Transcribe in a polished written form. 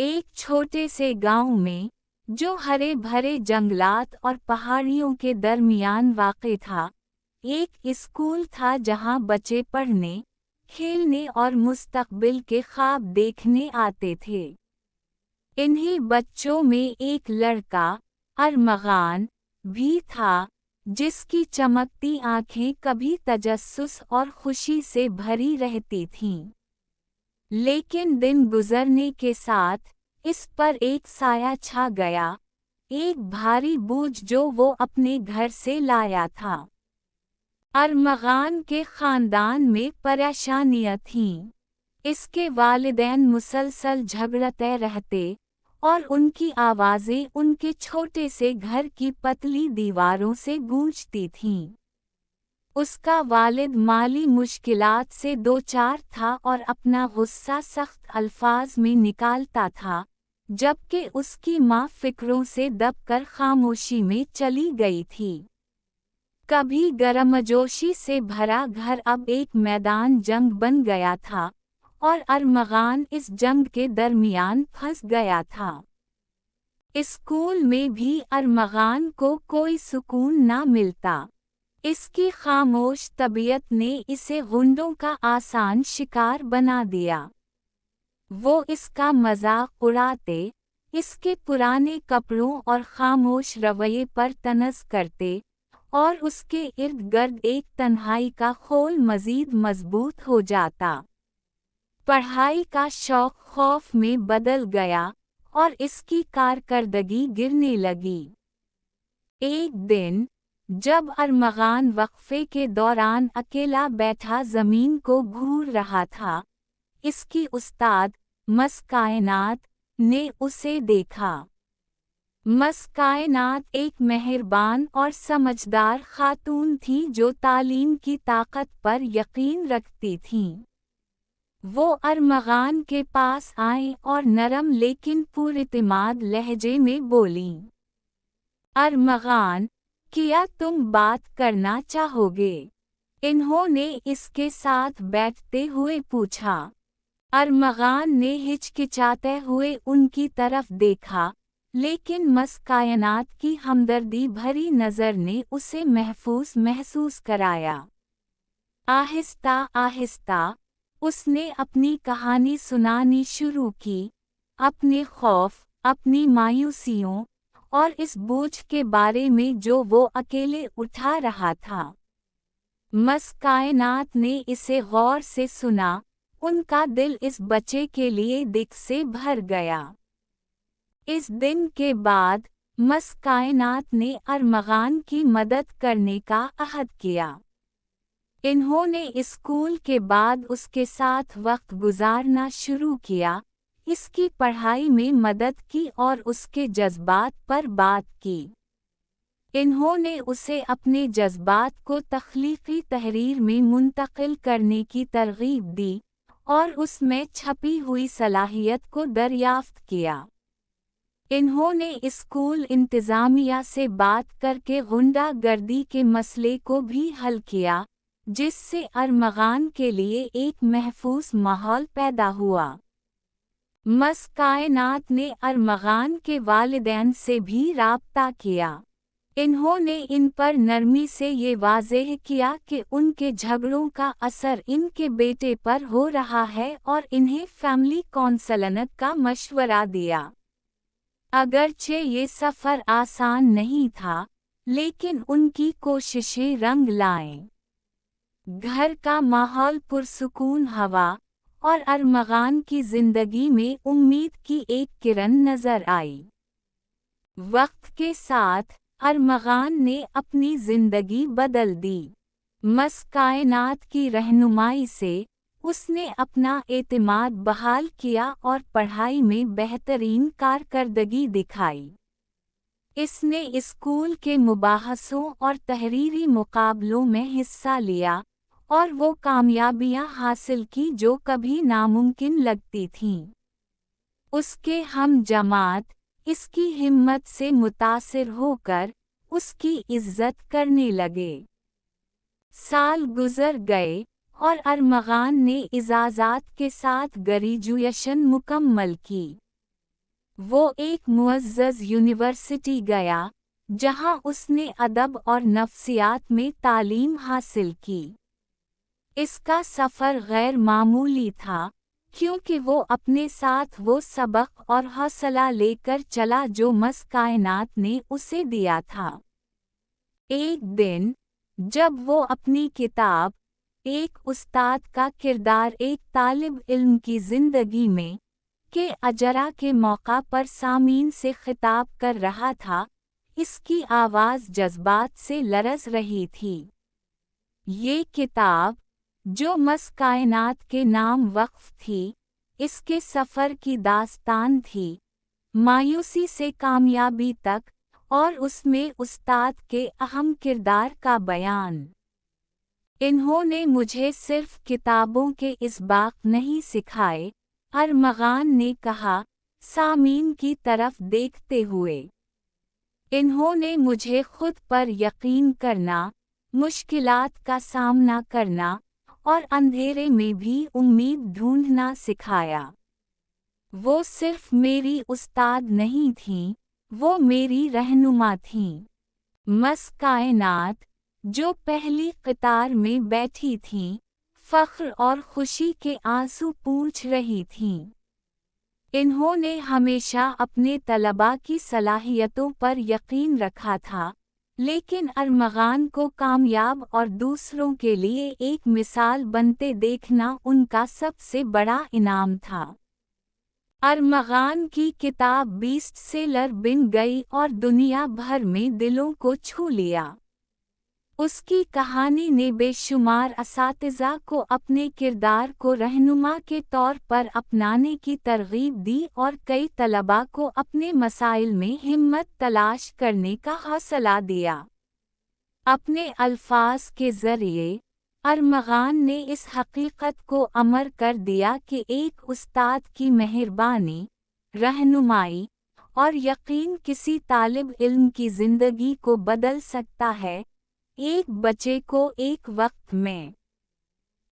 एक छोटे से गांव में, जो हरे भरे जंगलात और पहाड़ियों के दरमियान वाक़ था, एक स्कूल था जहां बच्चे पढ़ने, खेलने और मुस्तक़बिल के ख्वाब देखने आते थे। इन्हीं बच्चों में एक लड़का, अरमगान, भी था, जिसकी चमकती आंखें कभी तजस्सुस और खुशी से भरी रहती थीं। लेकिन दिन गुजरने के साथ इस पर एक साया छा गया, एक भारी बोझ जो वो अपने घर से लाया था। अरमगान के खानदान में परेशानियां थीं। इसके वालिदैन मुसलसल झगड़ते रहते और उनकी आवाज़ें उनके छोटे से घर की पतली दीवारों से गूंजती थीं। उसका वालिद माली मुश्किलात से दो चार था और अपना गुस्सा सख्त अल्फाज में निकालता था, जबकि उसकी माँ फिक्रों से दबकर खामोशी में चली गई थी। कभी गर्मजोशी से भरा घर अब एक मैदान जंग बन गया था, और अरमगान इस जंग के दरमियान फंस गया था। स्कूल में भी अरमगान को कोई सुकून ना मिलता। इसकी खामोश तबीयत ने इसे गुंडों का आसान शिकार बना दिया। वो इसका मजाक उड़ाते, इसके पुराने कपड़ों और खामोश रवैये पर तनज़ करते, और उसके इर्द गिर्द एक तन्हाई का खोल मज़ीद मजबूत हो जाता। पढ़ाई का शौक खौफ में बदल गया, और इसकी कारकर्दगी गिरने लगी। एक दिन, जब अरमगान वक्फे के दौरान अकेला बैठा ज़मीन को घूर रहा था, इसकी उस्ताद, मस कायनात, ने उसे देखा। मस कायनात एक मेहरबान और समझदार खातून थी जो तालीम की ताकत पर यकीन रखती थीं। वो अरमगान के पास आईं और नरम लेकिन पुरइत्मीनान लहजे में बोलीं, अरमगान, क्या तुम बात करना चाहोगे? इन्होंने इसके साथ बैठते हुए पूछा। अरमगान ने हिचकिचाते हुए उनकी तरफ देखा, लेकिन मस कायनात की हमदर्दी भरी नज़र ने उसे महसूस कराया। आहिस्ता आहिस्ता उसने अपनी कहानी सुनानी शुरू की, अपने खौफ, अपनी मायूसियों, और इस बोझ के बारे में जो वो अकेले उठा रहा था। मस कायनात ने इसे गौर से सुना, उनका दिल इस बच्चे के लिए दिल से भर गया। इस दिन के बाद, मस कायनात ने अरमगान की मदद करने का अहद किया। इन्होंने स्कूल के बाद उसके साथ वक्त गुजारना शुरू किया, इसकी पढ़ाई में मदद की और उसके जज्बात पर बात की। इन्होंने उसे अपने जज्बात को तख्लीकी तहरीर में मुंतकिल करने की तरगीब दी, और उसमें छपी हुई सलाहियत को दरियाफ्त किया। इन्होंने स्कूल इंतज़ामिया से बात करके गुंडागर्दी के मसले को भी हल किया, जिससे अरमगान के लिए एक महफूज माहौल पैदा हुआ। मस कायनात ने अरमगान के वालिदैन से भी राब्ता किया। इन्होंने इन पर नरमी से ये वाज़ेह किया कि उनके झगड़ों का असर इनके बेटे पर हो रहा है और इन्हें फैमिली कौंसलनत का मशवरा दिया। अगरचे ये सफ़र आसान नहीं था, लेकिन उनकी कोशिशें रंग लाएं। घर का माहौल पुरसुकून हवा, और अरमगान की जिंदगी में उम्मीद की एक किरण नजर आई। वक्त के साथ, अरमगान ने अपनी जिंदगी बदल दी। मस कायनात की रहनुमाई से, उसने अपना एतमाद बहाल किया और पढ़ाई में बेहतरीन कारकर्दगी दिखाई। इसने स्कूल के मुबाहसों और तहरीरी मुकाबलों में हिस्सा लिया, और वो कामयाबियां हासिल की जो कभी नामुमकिन लगती थीं। उसके हम जमात, इसकी हिम्मत से मुतासिर होकर, उसकी इज्जत करने लगे। साल गुजर गए, और अरमगान ने इजाज़ात के साथ ग्रेजुएशन मुकम्मल की। वो एक मुअज़्ज़ज़ यूनिवर्सिटी गया, जहां उसने अदब और नफ्सियात में तालीम हासिल की। इसका सफ़र गैर मामूली था, क्योंकि वो अपने साथ वो सबक और हौसला लेकर चला जो मस कायनात ने उसे दिया था। एक दिन, जब वो अपनी किताब, एक उस्ताद का किरदार एक तालिब इल्म की ज़िंदगी में, के अजरा के मौका पर सामीन से खिताब कर रहा था, इसकी आवाज़ जज्बात से लरज़ रही थी। ये किताब, जो मस कायनात के नाम वक्फ थी, इसके सफ़र की दास्तान थी, मायूसी से कामयाबी तक, और उसमें उस्ताद के अहम किरदार का बयान। इन्होंने मुझे सिर्फ किताबों के इसबाक नहीं सिखाए, अरमगान ने कहा, सामीन की तरफ देखते हुए। इन्होंने मुझे खुद पर यकीन करना, मुश्किलात का सामना करना, और अंधेरे में भी उम्मीद ढूंढना सिखाया। वो सिर्फ मेरी उस्ताद नहीं थीं, वो मेरी रहनुमा थीं। मस कायनात, जो पहली कतार में बैठी थीं, फ़ख्र और खुशी के आंसू पूंछ रही थीं। इन्होंने हमेशा अपने तलबा की सलाहियतों पर यकीन रखा था, लेकिन अरमगान को कामयाब और दूसरों के लिए एक मिसाल बनते देखना उनका सबसे बड़ा इनाम था। अरमगान की किताब बेस्ट सेलर बन गई और दुनिया भर में दिलों को छू लिया। उसकी कहानी ने बेशुमार असातिज़ा को अपने किरदार को रहनुमा के तौर पर अपनाने की तरगीब दी और कई तलबा को अपने मसाइल में हिम्मत तलाश करने का हौसला दिया। अपने अल्फाज के ज़रिए, अरमगान ने इस हकीकत को अमर कर दिया कि एक उस्ताद की मेहरबानी, रहनुमाई और यकीन किसी तालिब इल्म की ज़िंदगी को बदल सकता है, एक बच्चे को एक वक्त में।